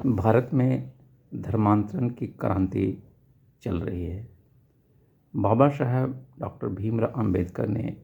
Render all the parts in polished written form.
भारत में धर्मांतरण की क्रांति चल रही है। बाबा साहब डॉक्टर भीमराव अंबेडकर ने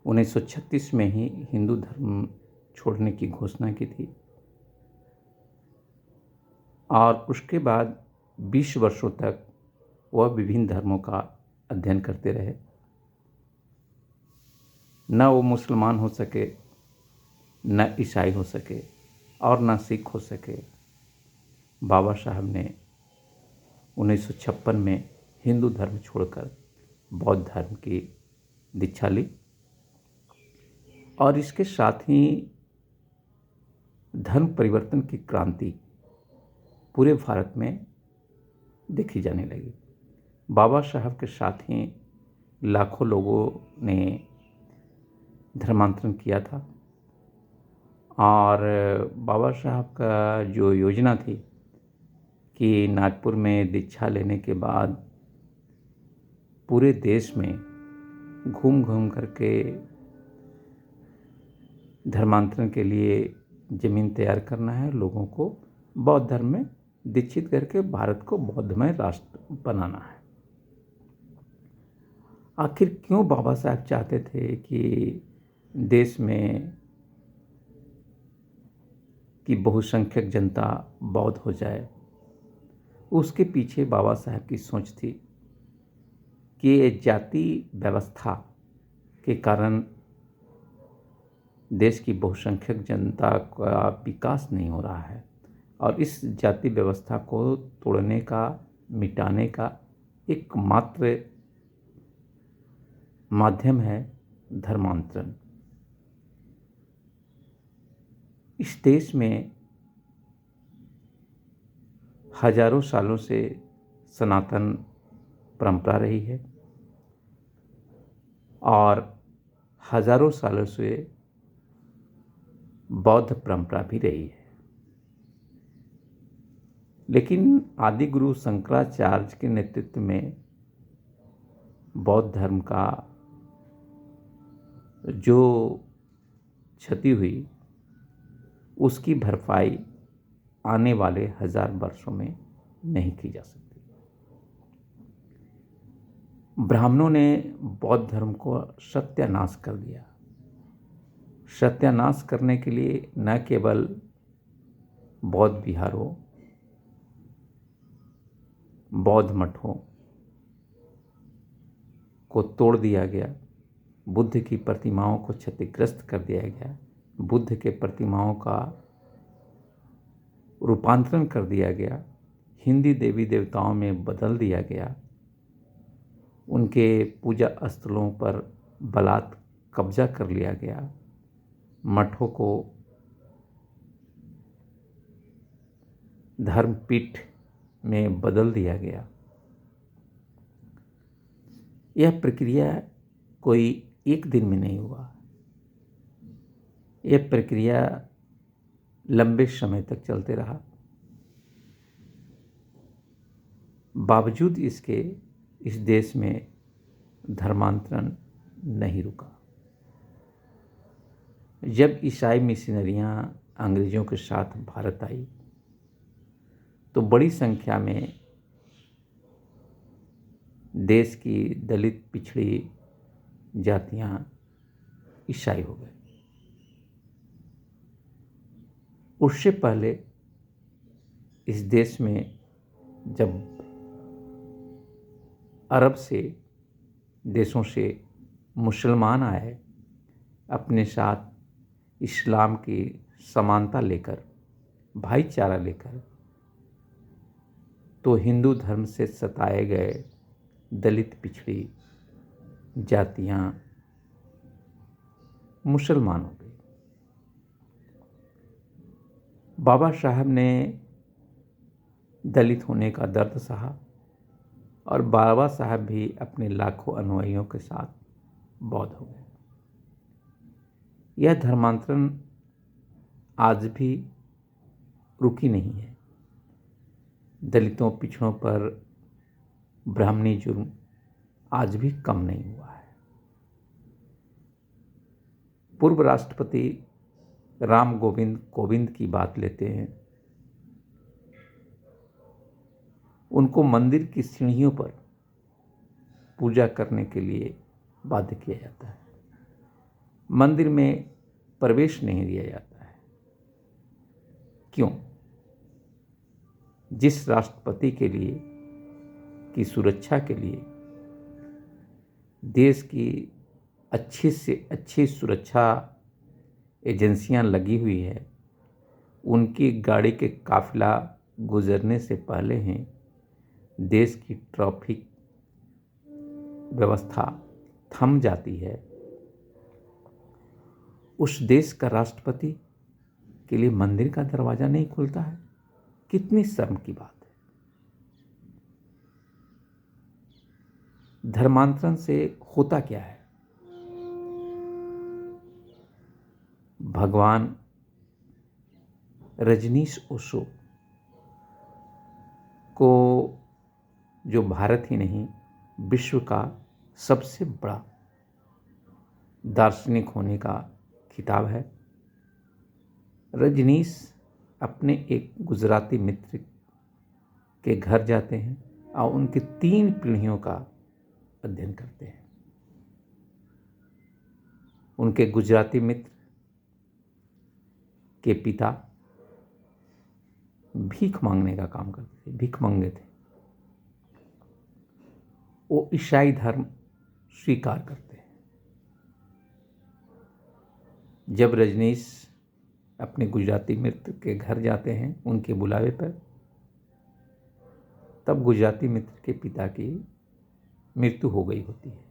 1936 में ही हिंदू धर्म छोड़ने की घोषणा की थी और उसके बाद 20 वर्षों तक वह विभिन्न धर्मों का अध्ययन करते रहे। न वो मुसलमान हो सके, न ईसाई हो सके और न सिख हो सके। बाबा साहब ने 1956 में हिंदू धर्म छोड़कर बौद्ध धर्म की दीक्षा ली और इसके साथ ही धर्म परिवर्तन की क्रांति पूरे भारत में देखी जाने लगी। बाबा साहब के साथ ही लाखों लोगों ने धर्मांतरण किया था और बाबा साहब का जो योजना थी कि नागपुर में दीक्षा लेने के बाद पूरे देश में घूम घूम करके धर्मांतरण के लिए ज़मीन तैयार करना है, लोगों को बौद्ध धर्म में दीक्षित करके भारत को बौद्धमय राष्ट्र बनाना है। आखिर क्यों बाबा साहब चाहते थे कि देश में की बहुसंख्यक जनता बौद्ध हो जाए? उसके पीछे बाबा साहब की सोच थी कि ये जाति व्यवस्था के कारण देश की बहुसंख्यक जनता का विकास नहीं हो रहा है और इस जाति व्यवस्था को तोड़ने का, मिटाने का एकमात्र माध्यम है धर्मांतरण। इस देश में हजारों सालों से सनातन परंपरा रही है और हजारों सालों से बौद्ध परंपरा भी रही है। लेकिन आदि गुरु शंकराचार्य के नेतृत्व में बौद्ध धर्म का जो क्षति हुई उसकी भरपाई आने वाले 1000 वर्षों में नहीं की जा सकती। ब्राह्मणों ने बौद्ध धर्म को सत्यानाश कर दिया। सत्यानाश करने के लिए न केवल बौद्ध विहारों, बौद्ध मठों को तोड़ दिया गया, बुद्ध की प्रतिमाओं को क्षतिग्रस्त कर दिया गया, बुद्ध के प्रतिमाओं का रूपांतरण कर दिया गया, हिंदी देवी देवताओं में बदल दिया गया, उनके पूजा स्थलों पर बलात् कब्जा कर लिया गया, मठों को धर्मपीठ में बदल दिया गया। यह प्रक्रिया कोई एक दिन में नहीं हुआ। यह प्रक्रिया लंबे समय तक चलते रहा। बावजूद इसके इस देश में धर्मांतरण नहीं रुका। जब ईसाई मिशनरियां अंग्रेजों के साथ भारत आई तो बड़ी संख्या में देश की दलित पिछड़ी जातियां ईसाई हो गए। उससे पहले इस देश में जब अरब से देशों से मुसलमान आए अपने साथ इस्लाम की समानता लेकर, भाईचारा लेकर, तो हिंदू धर्म से सताए गए दलित पिछड़ी जातियां मुसलमान हो गई। बाबा साहब ने दलित होने का दर्द सहा और बाबा साहब भी अपने लाखों अनुयायियों के साथ बौद्ध हो गए। यह धर्मांतरण आज भी रुकी नहीं है। दलितों पिछड़ों पर ब्राह्मणी जुर्म आज भी कम नहीं हुआ है। पूर्व राष्ट्रपति राम गोविंद कोविंद की बात लेते हैं उनको मंदिर की सीढ़ियों पर पूजा करने के लिए बाध्य किया जाता है। मंदिर में प्रवेश नहीं दिया जाता है। क्यों? जिस राष्ट्रपति के लिए की सुरक्षा के लिए देश की अच्छी से अच्छी सुरक्षा एजेंसियां लगी हुई है, उनकी गाड़ी के काफिला गुजरने से पहले ही देश की ट्रैफिक व्यवस्था थम जाती है। उस देश का राष्ट्रपति के लिए मंदिर का दरवाजा नहीं खुलता है। कितनी शर्म की बात है। धर्मांतरण से होता क्या है? भगवान रजनीश ओशो को, जो भारत ही नहीं विश्व का सबसे बड़ा दार्शनिक होने का खिताब है, रजनीश अपने एक गुजराती मित्र के घर जाते हैं और उनकी 3 पीढ़ियों का अध्ययन करते हैं। उनके गुजराती मित्र के पिता भीख मांगने का काम करते थे, भीख मांगे थे। वो ईसाई धर्म स्वीकार करते हैं। जब रजनीश अपने गुजराती मित्र के घर जाते हैं उनके बुलावे पर, तब गुजराती मित्र के पिता की मृत्यु हो गई होती है।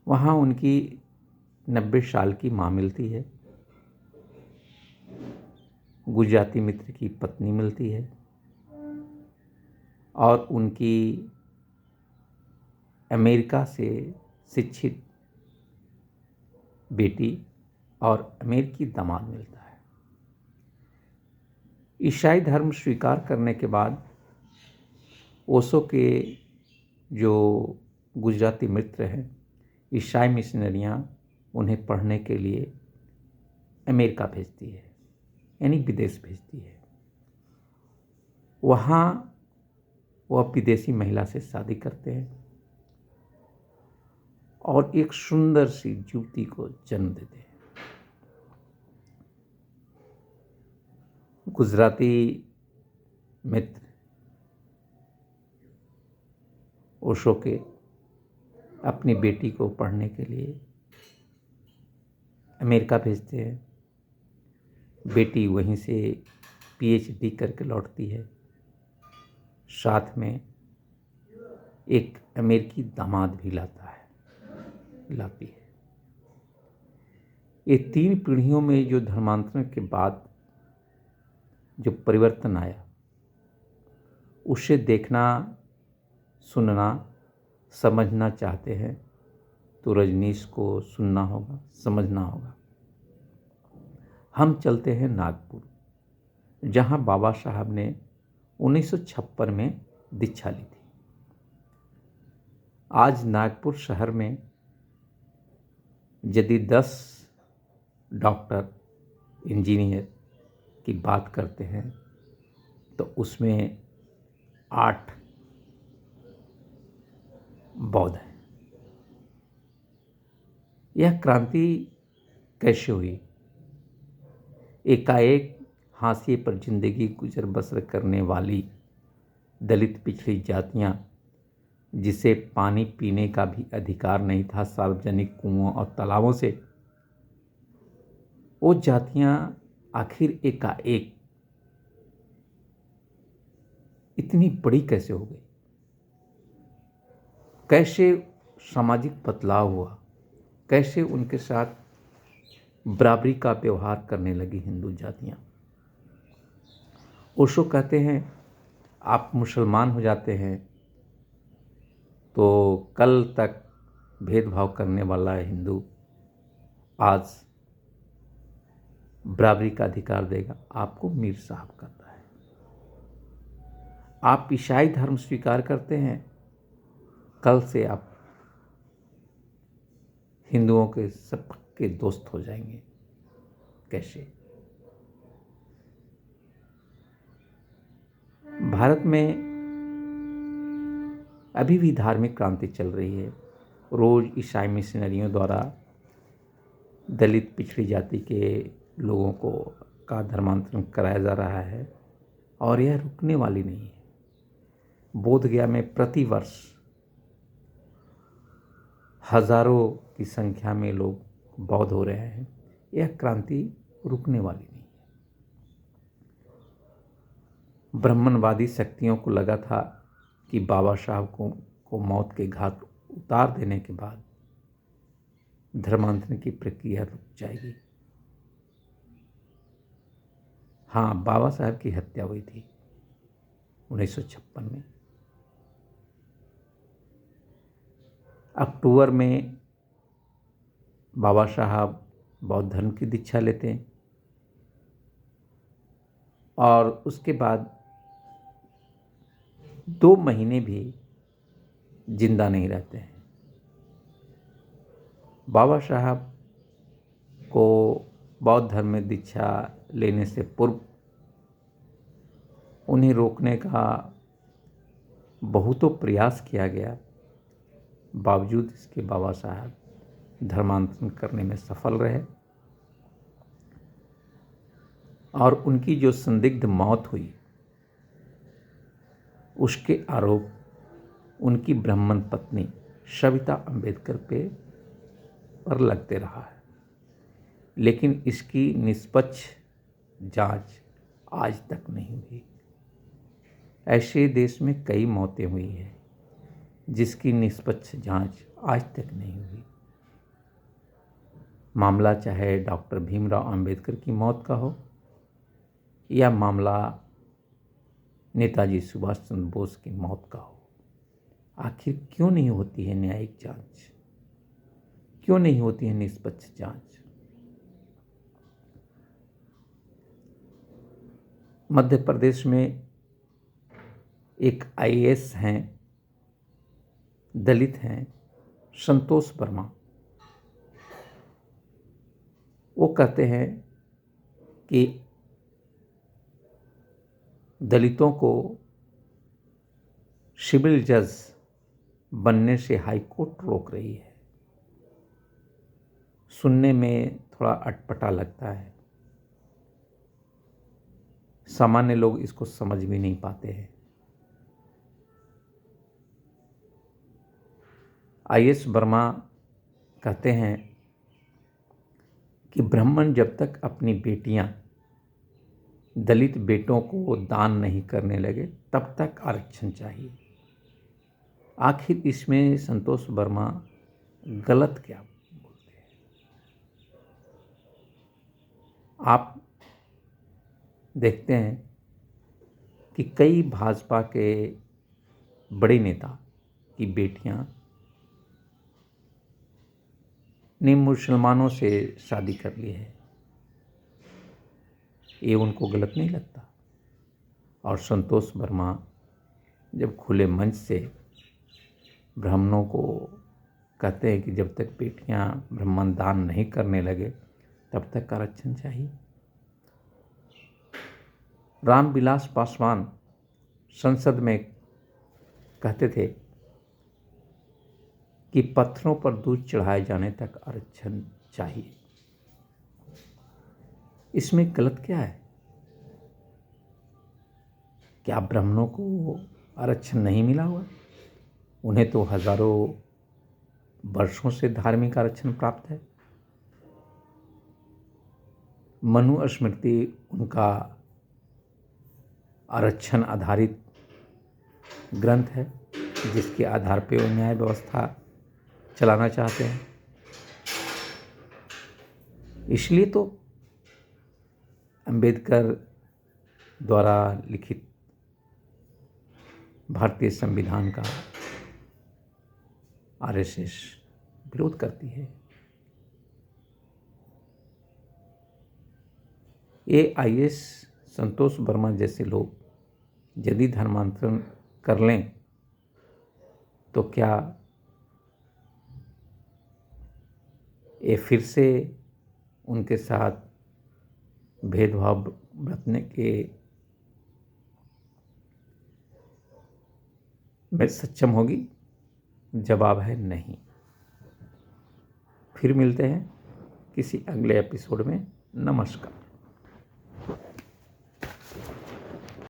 वहाँ उनकी 90 साल की माँ मिलती है, गुजराती मित्र की पत्नी मिलती है और उनकी अमेरिका से शिक्षित बेटी और अमेरिकी दामाद मिलता है। ईसाई धर्म स्वीकार करने के बाद ओशो के जो गुजराती मित्र हैं, ईसाई मिशनरियाँ उन्हें पढ़ने के लिए अमेरिका भेजती है, यानी विदेश भेजती है। वहाँ वह विदेशी महिला से शादी करते हैं और एक सुंदर सी युवती को जन्म देते हैं। गुजराती मित्र ओशो के अपनी बेटी को पढ़ने के लिए अमेरिका भेजते हैं। बेटी वहीं से पीएचडी करके लौटती है, साथ में एक अमेरिकी दामाद भी लाती है। ये 3 पीढ़ियों में जो धर्मांतरण के बाद जो परिवर्तन आया, उसे देखना, सुनना, समझना चाहते हैं तो रजनीश को सुनना होगा, समझना होगा। हम चलते हैं नागपुर, जहां बाबा साहब ने 1956 में दीक्षा ली थी। आज नागपुर शहर में यदि 10 डॉक्टर, इंजीनियर की बात करते हैं तो उसमें 8 बौद्ध हैं। यह क्रांति कैसे हुई? एकाएक हाशिए पर जिंदगी गुजर बसर करने वाली दलित पिछड़ी जातियां, जिसे पानी पीने का भी अधिकार नहीं था सार्वजनिक कुओं और तालाबों से, वो जातियां आखिर एकाएक इतनी बड़ी कैसे हो गई? कैसे सामाजिक बदलाव हुआ? कैसे उनके साथ बराबरी का व्यवहार करने लगी हिंदू जातियां? ओशो कहते हैं, आप मुसलमान हो जाते हैं तो कल तक भेदभाव करने वाला हिंदू आज बराबरी का अधिकार देगा, आपको मीर साहब करता है। आप ईसाई धर्म स्वीकार करते हैं, कल से आप हिंदुओं के सबके दोस्त हो जाएंगे। कैसे? भारत में अभी भी धार्मिक क्रांति चल रही है। रोज़ ईसाई मिशनरियों द्वारा दलित पिछड़ी जाति के लोगों को का धर्मांतरण कराया जा रहा है और यह रुकने वाली नहीं है। बोधगया में प्रतिवर्ष हजारों की संख्या में लोग बौद्ध हो रहे हैं। यह क्रांति रुकने वाली नहीं है। ब्राह्मणवादी शक्तियों को लगा था कि बाबा साहब को मौत के घाट उतार देने के बाद धर्मांतरण की प्रक्रिया रुक जाएगी। हाँ, बाबा साहब की हत्या हुई थी 1956 में। अक्टूबर में बाबा साहब बौद्ध धर्म की दीक्षा लेते हैं और उसके बाद 2 महीने भी जिंदा नहीं रहते हैं। बाबा साहब को बौद्ध धर्म में दीक्षा लेने से पूर्व उन्हें रोकने का बहुतों प्रयास किया गया, बावजूद इसके बाबा साहब धर्मांतरण करने में सफल रहे और उनकी जो संदिग्ध मौत हुई उसके आरोप उनकी ब्राह्मण पत्नी सविता अम्बेडकर पर लगते रहा है। लेकिन इसकी निष्पक्ष जांच आज तक नहीं हुई। ऐसे देश में कई मौतें हुई हैं जिसकी निष्पक्ष जांच आज तक नहीं हुई। मामला चाहे डॉक्टर भीमराव अंबेडकर की मौत का हो या मामला नेताजी सुभाष चंद्र बोस की मौत का हो, आखिर क्यों नहीं होती है न्यायिक जांच? क्यों नहीं होती है निष्पक्ष जांच? मध्य प्रदेश में एक आईएएस हैं, दलित हैं, संतोष वर्मा। वो कहते हैं कि दलितों को सिविल जज बनने से हाई कोर्ट रोक रही है। सुनने में थोड़ा अटपटा लगता है, सामान्य लोग इसको समझ भी नहीं पाते हैं। आईएएस वर्मा कहते हैं कि ब्राह्मण जब तक अपनी बेटियां दलित बेटों को दान नहीं करने लगे तब तक आरक्षण चाहिए। आखिर इसमें संतोष वर्मा गलत क्या बोलते हैं? आप देखते हैं कि कई भाजपा के बड़े नेता की बेटियां ने मुसलमानों से शादी कर ली है। ये उनको गलत नहीं लगता। और संतोष वर्मा जब खुले मंच से ब्राह्मणों को कहते हैं कि जब तक बेटियां ब्राह्मण दान नहीं करने लगे तब तक आरक्षण चाहिए। रामविलास पासवान संसद में कहते थे कि पत्थरों पर दूध चढ़ाए जाने तक आरक्षण चाहिए। इसमें गलत क्या है? क्या ब्राह्मणों को आरक्षण नहीं मिला हुआ? उन्हें तो हजारों वर्षों से धार्मिक आरक्षण प्राप्त है। मनुस्मृति उनका आरक्षण आधारित ग्रंथ है जिसके आधार पर वो न्याय व्यवस्था चलाना चाहते हैं। इसलिए तो अंबेडकर द्वारा लिखित भारतीय संविधान का आरएसएस विरोध करती है। ये आईएएस संतोष वर्मा जैसे लोग यदि धर्मांतरण कर लें तो क्या ये फिर से उनके साथ भेदभाव बरतने के में सक्षम होगी? जवाब है नहीं। फिर मिलते हैं किसी अगले एपिसोड में। नमस्कार।